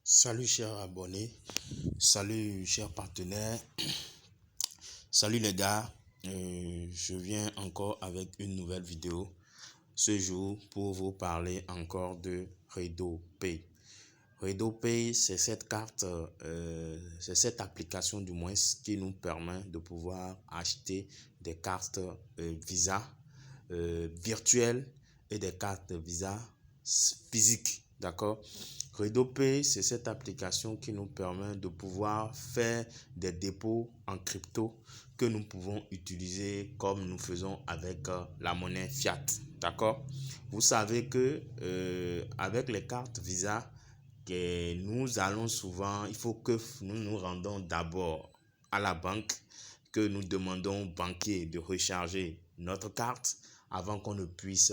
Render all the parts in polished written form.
Salut chers abonnés, salut chers partenaires, salut les gars, je viens encore avec une nouvelle vidéo ce jour pour vous parler encore de RedoPay. RedoPay, c'est cette carte, c'est cette application du moins qui nous permet de pouvoir acheter des cartes Visa virtuelles et des cartes Visa physiques, d'accord? RedoPay, c'est cette application qui nous permet de pouvoir faire des dépôts en crypto que nous pouvons utiliser comme nous faisons avec la monnaie fiat, d'accord? Vous savez que avec les cartes Visa, que nous allons souvent, il faut que nous nous rendons d'abord à la banque, que nous demandons au banquier de recharger notre carte avant qu'on ne puisse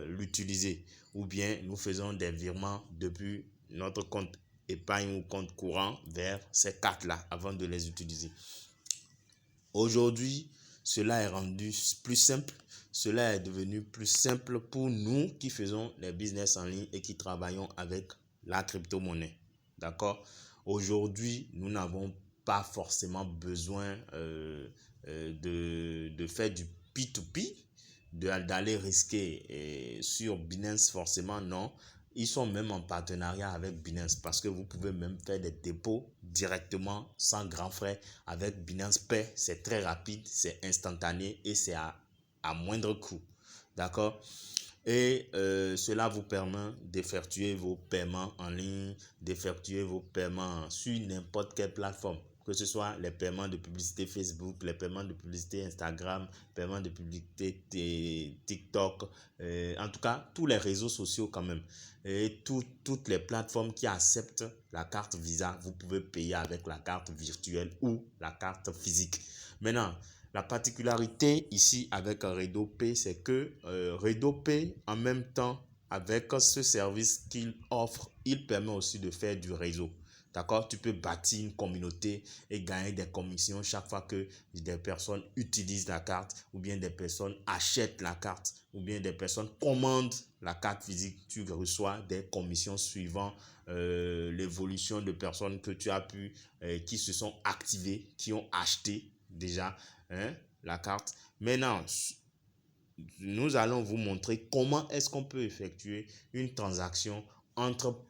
l'utiliser, ou bien nous faisons des virements depuis notre compte épargne ou compte courant vers ces cartes-là avant de les utiliser. Aujourd'hui, cela est rendu plus simple, cela est devenu plus simple pour nous qui faisons les business en ligne et qui travaillons avec la crypto-monnaie. D'accord? Aujourd'hui, nous n'avons pas forcément besoin de faire du P2P, d'aller risquer sur Binance forcément, non. Ils sont même en partenariat avec Binance parce que vous pouvez même faire des dépôts directement sans grand frais avec Binance Pay. C'est très rapide, c'est instantané et c'est à moindre coût. D'accord? Et cela vous permet d'effectuer vos paiements en ligne, d'effectuer vos paiements sur n'importe quelle plateforme, que ce soit les paiements de publicité Facebook, les paiements de publicité Instagram, paiements de publicité TikTok, en tout cas tous les réseaux sociaux quand même. Et toutes les plateformes qui acceptent la carte Visa, vous pouvez payer avec la carte virtuelle ou la carte physique. Maintenant, la particularité ici avec RedoPay, c'est que RedoPay, en même temps, avec ce service qu'il offre, il permet aussi de faire du réseau. D'accord? Tu peux bâtir une communauté et gagner des commissions chaque fois que des personnes utilisent la carte, ou bien des personnes achètent la carte, ou bien des personnes commandent la carte physique. Tu reçois des commissions suivant l'évolution de personnes que tu as pu, qui se sont activées, qui ont acheté déjà la carte. Maintenant, nous allons vous montrer comment est-ce qu'on peut effectuer une transaction entre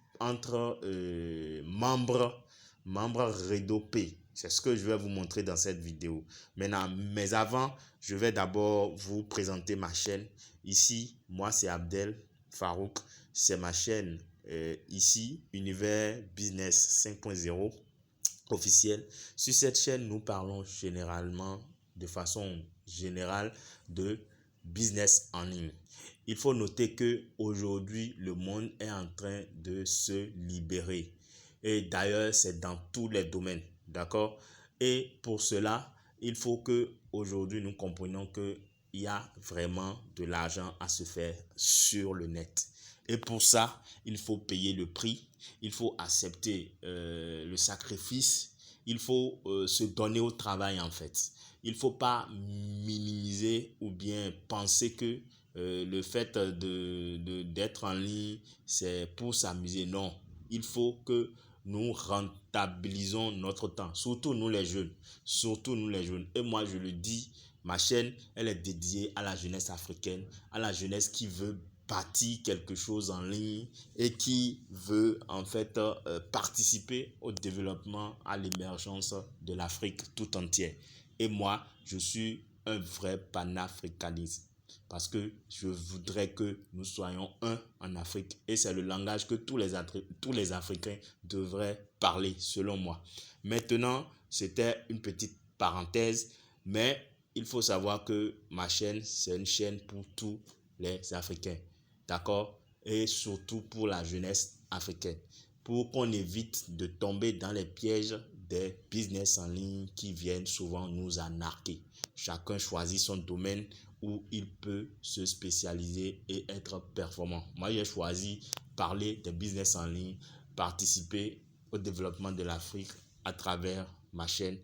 membres RedoPay. C'est ce que je vais vous montrer dans cette vidéo. Maintenant, mais avant, je vais d'abord vous présenter ma chaîne. Ici, moi, c'est Abdel Farouk. C'est ma chaîne ici, Univers Business 5.0 officielle. Sur cette chaîne, nous parlons généralement, de façon générale, de business en ligne. Il faut noter que aujourd'hui le monde est en train de se libérer. Et d'ailleurs, c'est dans tous les domaines. D'accord? Et pour cela, il faut que aujourd'hui nous comprenions que il y a vraiment de l'argent à se faire sur le net. Et pour ça, il faut payer le prix, il faut accepter le sacrifice, il faut se donner au travail en fait. Il ne faut pas minimiser ou bien penser que le fait d'être en ligne, c'est pour s'amuser. Non, il faut que nous rentabilisons notre temps, surtout nous les jeunes. Surtout nous les jeunes. Et moi, je le dis, ma chaîne, elle est dédiée à la jeunesse africaine, à la jeunesse qui veut bâtir quelque chose en ligne et qui veut en fait participer au développement, à l'émergence de l'Afrique tout entière. Et moi, je suis un vrai panafricaniste parce que je voudrais que nous soyons un en Afrique. Et c'est le langage que tous les Africains devraient parler, selon moi. Maintenant, c'était une petite parenthèse, mais il faut savoir que ma chaîne, c'est une chaîne pour tous les Africains. D'accord? Et surtout pour la jeunesse africaine. Pour qu'on évite de tomber dans les pièges des business en ligne qui viennent souvent nous arnaquer. Chacun choisit son domaine où il peut se spécialiser et être performant. Moi, j'ai choisi parler des business en ligne, participer au développement de l'Afrique à travers ma chaîne.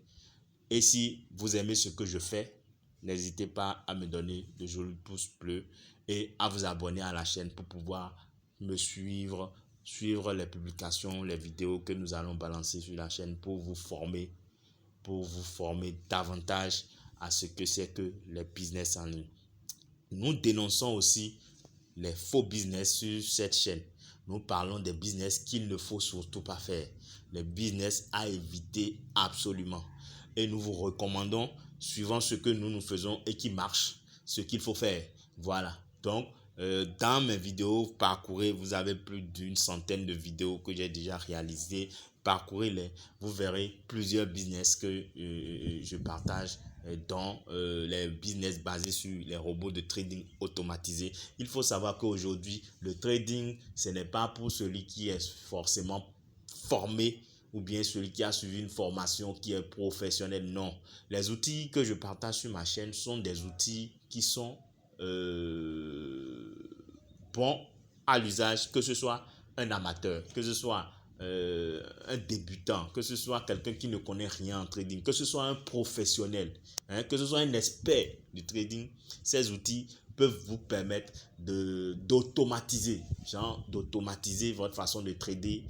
Et si vous aimez ce que je fais, n'hésitez pas à me donner de jolis pouces bleus et à vous abonner à la chaîne pour pouvoir me suivre suivre les publications, les vidéos que nous allons balancer sur la chaîne pour vous former davantage à ce que c'est que les business en ligne. Nous dénonçons aussi les faux business sur cette chaîne. Nous parlons des business qu'il ne faut surtout pas faire. Les business à éviter absolument. Et nous vous recommandons, suivant ce que nous faisons et qui marche, ce qu'il faut faire. Voilà. Donc, dans mes vidéos, parcourez, vous avez plus d'une centaine de vidéos que j'ai déjà réalisées. Parcourez-les, vous verrez plusieurs business que je partage dans les business basés sur les robots de trading automatisés. Il faut savoir qu'aujourd'hui, le trading, ce n'est pas pour celui qui est forcément formé ou bien celui qui a suivi une formation qui est professionnelle. Non. Les outils que je partage sur ma chaîne sont des outils qui sont bons à l'usage, que ce soit un amateur, que ce soit un débutant, que ce soit quelqu'un qui ne connaît rien en trading, que ce soit un professionnel, que ce soit un expert du trading. Ces outils peuvent vous permettre d'automatiser votre façon de trader,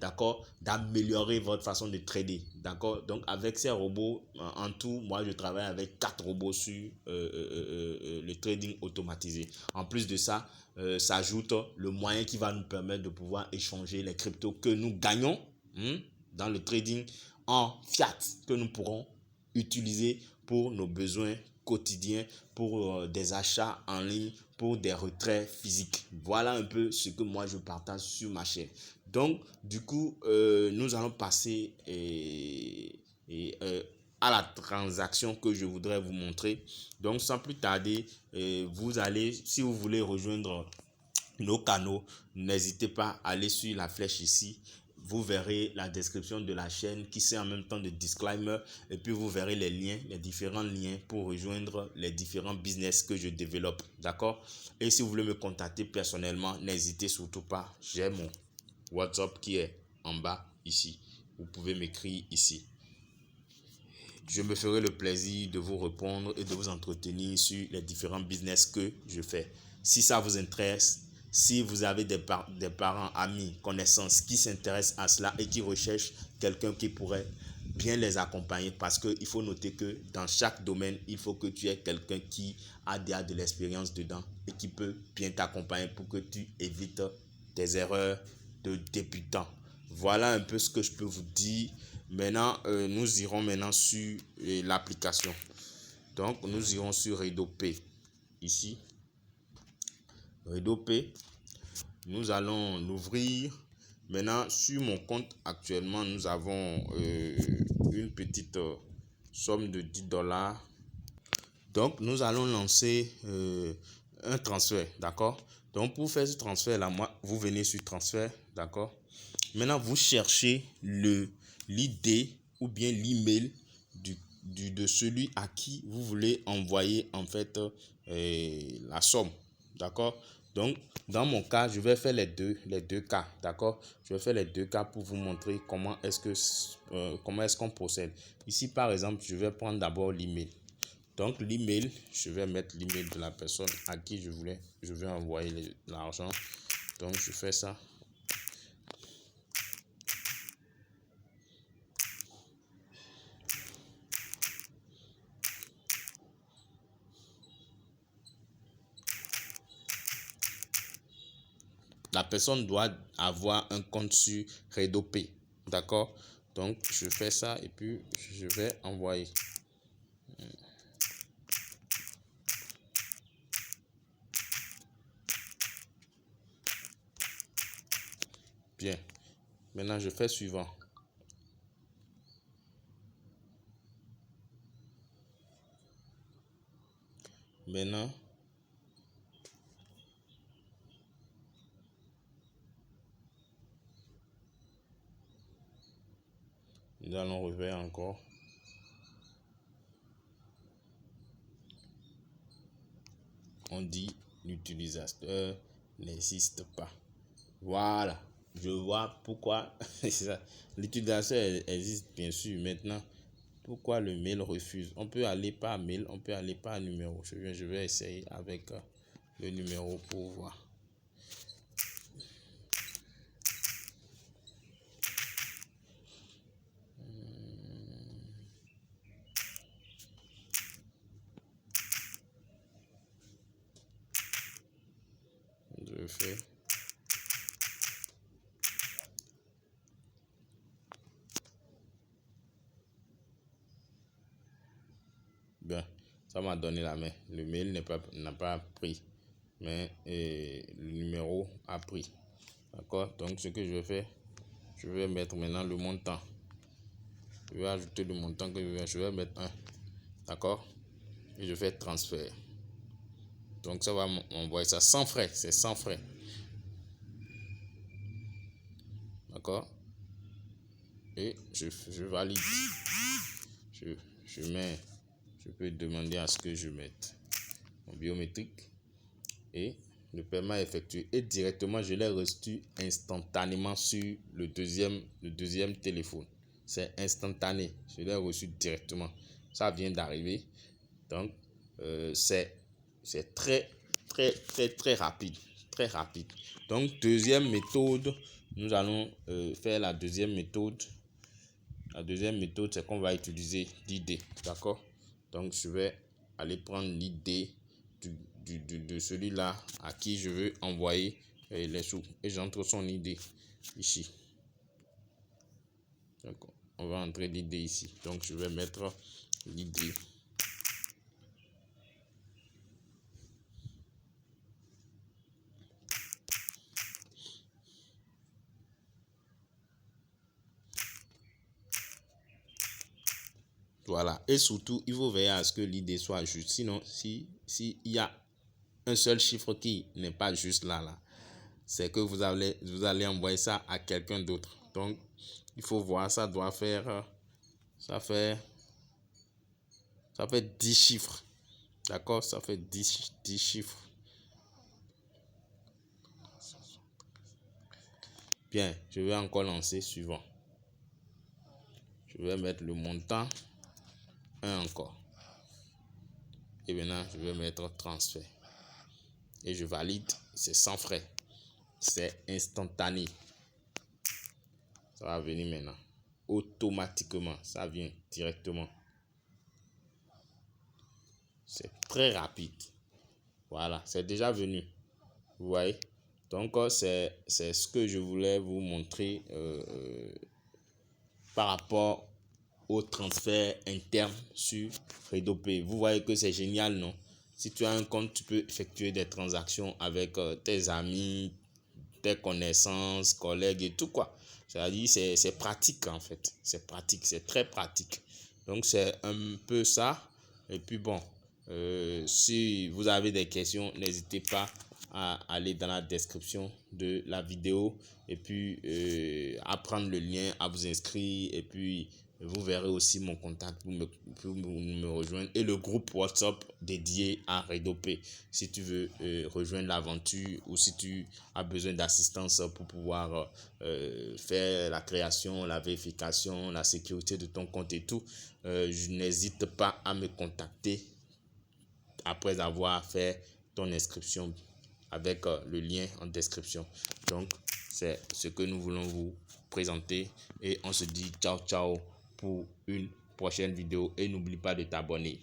d'accord, d'améliorer votre façon de trader, d'accord. Donc avec ces robots, en tout, moi je travaille avec 4 robots sur le trading automatisé. En plus de ça, s'ajoute le moyen qui va nous permettre de pouvoir échanger les cryptos que nous gagnons dans le trading en fiat, que nous pourrons utiliser pour nos besoins quotidiens, pour des achats en ligne, pour des retraits physiques. Voilà un peu ce que moi je partage sur ma chaîne. Donc du coup, nous allons passer à la transaction que je voudrais vous montrer. Donc sans plus tarder, vous allez, si vous voulez rejoindre nos canaux, n'hésitez pas à aller sur la flèche ici. Vous verrez la description de la chaîne qui sert en même temps de disclaimer, et puis vous verrez les liens, les différents liens pour rejoindre les différents business que je développe, d'accord. Et si vous voulez me contacter personnellement, n'hésitez surtout pas, j'ai mon WhatsApp qui est en bas ici, vous pouvez m'écrire ici. Je me ferai le plaisir de vous répondre et de vous entretenir sur les différents business que je fais. Si ça vous intéresse, si vous avez des parents, amis, connaissances qui s'intéressent à cela et qui recherchent quelqu'un qui pourrait bien les accompagner, parce qu'il faut noter que dans chaque domaine, il faut que tu aies quelqu'un qui a déjà de l'expérience dedans et qui peut bien t'accompagner pour que tu évites tes erreurs de débutant. Voilà un peu ce que je peux vous dire. Maintenant, nous irons maintenant sur l'application. Donc, nous irons sur RedoPay. Ici, RedoPay. Nous allons l'ouvrir. Maintenant, sur mon compte actuellement, nous avons une petite somme de 10 $. Donc, nous allons lancer un transfert, d'accord. Donc, pour faire ce transfert-là, vous venez sur transfert, d'accord. Maintenant, vous cherchez l'ID ou bien l'email de celui à qui vous voulez envoyer en fait la somme, d'accord. Donc dans mon cas, je vais faire les deux cas, d'accord. Je vais faire les deux cas pour vous montrer comment est-ce qu'on procède. Ici par exemple, je vais prendre d'abord l'email. Donc l'email, je vais mettre l'email de la personne à qui je vais envoyer l'argent. Donc je fais ça. La personne doit avoir un compte sur RedoPay, d'accord. Donc je fais ça et puis je vais envoyer. Bien, maintenant je fais suivant. Maintenant nous allons refaire encore. On dit l'utilisateur n'existe pas. Voilà, je vois pourquoi. L'utilisateur existe bien sûr. Maintenant, pourquoi le mail refuse? On peut aller par mail, on peut aller par numéro. Je vais essayer avec le numéro pour voir. fais. Bien, ça m'a donné la main. Le mail n'a pas pris, mais le numéro a pris. D'accord? Donc, ce que je vais faire, je vais mettre maintenant le montant. Je vais ajouter le montant que je vais mettre 1. D'accord? Et je fais transfert. Donc, ça va m'envoyer ça sans frais. C'est sans frais. D'accord? Et je valide. Je peux demander à ce que je mette mon biométrique et le paiement effectué. Et directement, je l'ai reçu instantanément sur le deuxième téléphone. C'est instantané. Je l'ai reçu directement. Ça vient d'arriver. Donc, c'est très, très, très, très rapide. Très rapide. Donc, deuxième méthode, nous allons faire la deuxième méthode. La deuxième méthode, c'est qu'on va utiliser l'ID. D'accord? Donc, je vais aller prendre l'ID de celui-là à qui je veux envoyer les sous. Et j'entre son ID ici. Donc, on va entrer l'ID ici. Donc, je vais mettre l'ID. Voilà. Et surtout, il faut veiller à ce que l'ID soit juste. Sinon, si y a un seul chiffre qui n'est pas juste là, c'est que vous allez envoyer ça à quelqu'un d'autre. Donc, il faut voir, ça fait 10 chiffres. D'accord? Ça fait 10 chiffres. Bien, je vais encore lancer suivant. Je vais mettre le montant 1 encore. Et maintenant, je vais mettre transfert. Et je valide, c'est sans frais. C'est instantané. Ça va venir maintenant. Automatiquement, ça vient directement. C'est très rapide. Voilà, c'est déjà venu. Vous voyez? Donc, c'est ce que je voulais vous montrer par rapport au transfert interne sur RedoPay. Vous voyez que c'est génial, non? Si tu as un compte, tu peux effectuer des transactions avec tes amis, tes connaissances, collègues et tout quoi. C'est-à-dire, c'est pratique en fait. C'est pratique, c'est très pratique. Donc, c'est un peu ça. Et puis bon, si vous avez des questions, n'hésitez pas à aller dans la description de la vidéo et puis à prendre le lien, à vous inscrire et puis vous verrez aussi mon contact pour me rejoindre et le groupe WhatsApp dédié à RedoPay si tu veux rejoindre l'aventure ou si tu as besoin d'assistance pour pouvoir faire la création, la vérification, la sécurité de ton compte et tout. Je n'hésite pas à me contacter après avoir fait ton inscription avec le lien en description. Donc, c'est ce que nous voulons vous présenter et on se dit ciao ciao pour une prochaine vidéo et n'oublie pas de t'abonner.